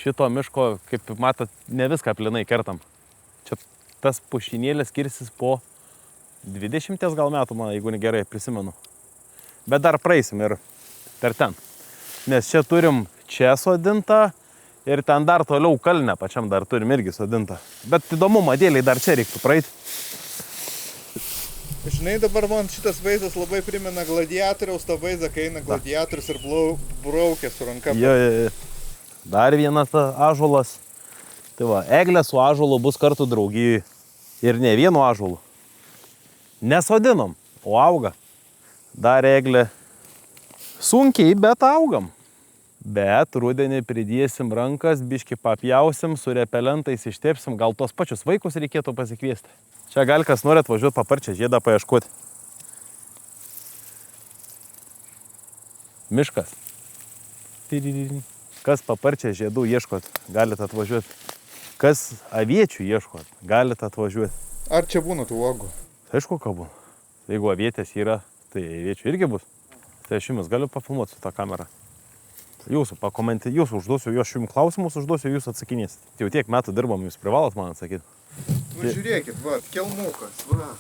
šito miško, kaip matot, ne viską plinai kertam. Čia tas pušinėlis skirsis po 20 gal metų, man, jeigu negerai prisimenu. Bet dar praeisim ir per ten. Nes čia turim čia sodintą ir ten dar toliau kalne pačiam dar turim irgi sodintą. Bet įdomumo dėliai dar čia reiktų praeiti. Žinai, dabar man šitas vaizdas labai primena gladiatoriaus tą vaizdą, kai eina gladiatorius ir braukia su ranka. Jo. Dar vienas ąžuolas. Tai va, eglė su ąžuolu bus kartu draugijai. Ir ne vienu ąžuolu. Nesodinom, o auga. Dar eglė sunkiai, bet augam. Bet rudenį pridėsim rankas, biškį papjausim, su repelentais ištepsim, gal tos pačius vaikus reikėtų pasikviesti. Čia gal kas nori atvažiuoti paparčią žiedą paieškoti. Miškas. Kas paparčią žiedų ieškot, galite atvažiuoti. Kas aviečių ieškot, galite atvažiuoti. Ar čia būna tų uogų? Aišku, ką būna. Jeigu avietės yra, tai aviečių irgi bus. Tai aš jums galiu pafilmuoti su tą kamerą. Jūsų pakomentuoti, jūsų užduosiu, aš jums klausimus užduosiu, jūs atsakinėsit. Jau tiek metų dirbam, jūs privalot man atsakyti. Nu žiūrėkit, va, kelmukas, va.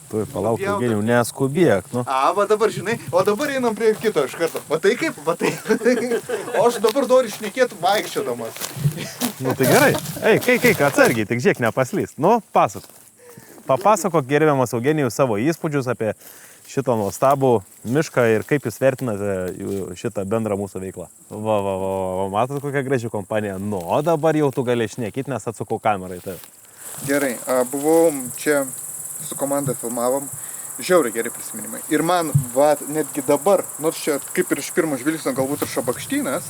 Tu palauk, Eugenijau, neskubėk, nu. Va dabar, žinai, o dabar einam prie kito iš karto. Va tai kaip, va tai. O aš dabar noriu šnekėti vaikščiodamas. Nu tai gerai. Ei, atsargiai, tik žiek nepaslys. Nu, pasakok. Papasakok, gerbiamas Eugenijus, savo įspūdžius apie šitą nuostabų mišką ir kaip jūs vertinate šitą bendrą mūsų veiklą. Va, matot, kokia graži kompanija. Nu, o dabar jau tu gali šnekėti, nes atsukau kamerą į tave. Gerai, buvau čia su komanda filmavom, žiauriai geri prisiminimai. Ir man, va, netgi dabar, nors čia kaip ir iš pirmo žvilgsnio galbūt ir šabakštynas,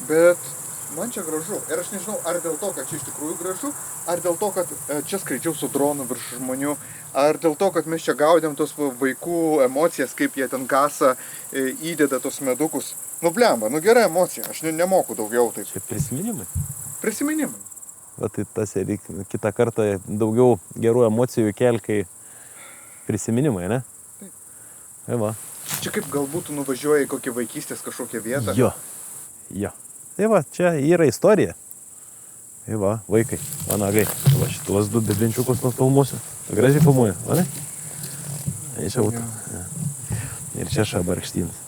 bet man čia gražu. Ir aš nežinau, ar dėl to, kad čia iš tikrųjų gražu, ar dėl to, kad čia skraidžiau su dronu virš žmonių, ar dėl to, kad mes čia gaudėm tos vaikų emocijas, kaip jie ten kasa, įdeda tos medukus. Nu blemba, nu gera emocija, aš nemoku daugiau taip. Čia prisiminimai? Prisiminimai. Va, tai tas ir kitą kartą daugiau gerų emocijų kelkai prisiminimai, ne? Taip. Tai va. Čia kaip galbūt nuvažiuoja į kokią vaikystės kažkokią vietą. Jo. Tai va, čia yra istorija. Tai va, vaikai, vanagai. Va, šitos du bebinčiukus nufilmuosiu. Gražiai filmuoju, va ne? Ir čia šabarkštynas.